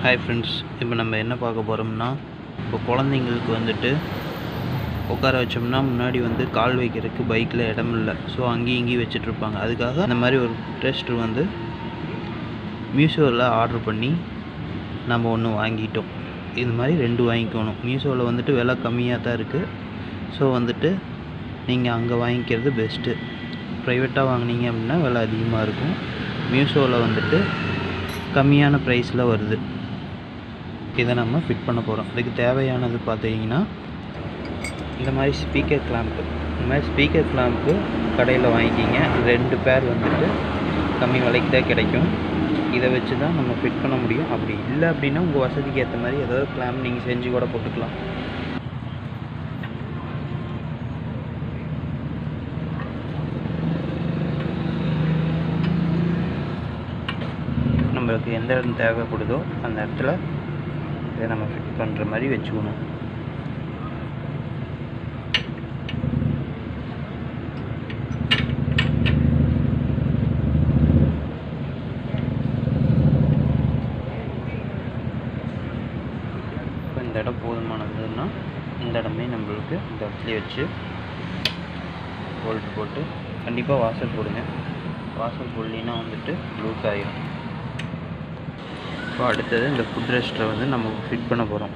Hi friends, இப்போ நம்ம என்ன பார்க்க போகிறோம்னா, இப்போ குழந்தைங்களுக்கு வந்துட்டு உட்கார வச்சோம்னா முன்னாடி வந்து கால் வைக்கிறதுக்கு பைக்கில் இடம் இல்லை. ஸோ அங்கேயும் இங்கேயும் வச்சிட்ருப்பாங்க. அதுக்காக இந்த மாதிரி ஒரு ஃபுட்ரெஸ்ட் வந்து மீஷோவில் ஆர்டர் பண்ணி நம்ம ஒன்று வாங்கிட்டோம். இது மாதிரி 2 வாங்கிக்கணும். மீஷோவில் வந்துட்டு விலை கம்மியாக தான் இருக்குது. ஸோ வந்துட்டு நீங்கள் அங்கே வாங்கிக்கிறது பெஸ்ட்டு. ப்ரைவேட்டாக வாங்கினீங்க அப்படின்னா விலை அதிகமாக இருக்கும். மீஷோவில் வந்துட்டு கம்மியான ப்ரைஸில் வருது. இதை நம்ம ஃபிட் பண்ண போகிறோம். அதுக்கு தேவையானது பார்த்தீங்கன்னா, இந்த மாதிரி ஸ்பீக்கர் கிளாம்ப்பு கடையில் வாங்கிக்கிங்க. 2 பேர் வந்துட்டு கம்மி விலைக்கு தான் கிடைக்கும். இதை வச்சு தான் நம்ம ஃபிட் பண்ண முடியும். அப்படி இல்லை அப்படின்னா உங்கள் வசதிக்கு ஏற்ற மாதிரி ஏதாவது கிளாம்ப் நீங்கள் செஞ்சு கூட போட்டுக்கலாம். நம்மளுக்கு எந்த இடம் தேவைப்படுதோ அந்த இடத்துல இதை நம்ம ஃபிட் பண்ணுற மாதிரி வச்சுக்கணும். இப்போ இந்த இடம் போதுமானதுன்னா இந்த இடமே நம்மளுக்கு இந்த இடத்துலேயே வச்சு போல்ட் போட்டு கண்டிப்பாக வாசல் போடுங்க. வாசல் போடலின்னா வந்துட்டு லூஸ் ஆகிடும். இப்போ அடுத்தது இந்த ஃபுட் ரெஸ்ட்டை வந்து நம்ம ஃபிட் பண்ண போகிறோம்.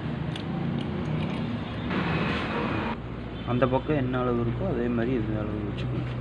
அந்த பக்கம் என்ன அளவு இருக்கோ அதே மாதிரி இது அளவு வச்சுக்கணும்.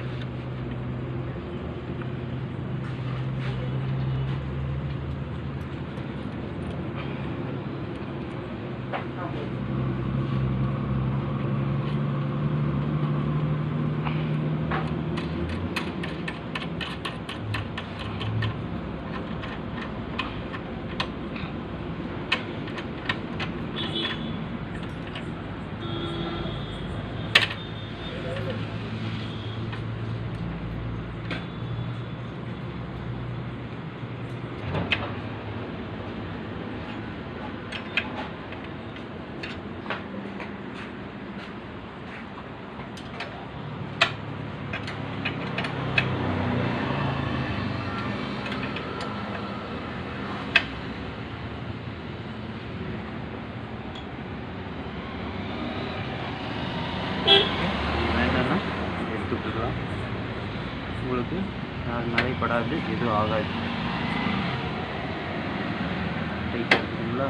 வேண்டாம்னா எடுத்துக்கலாம். உங்களுக்கு நாளைப்படாது, எதுவும் ஆகாது. டைட்டாக இருக்குங்களா?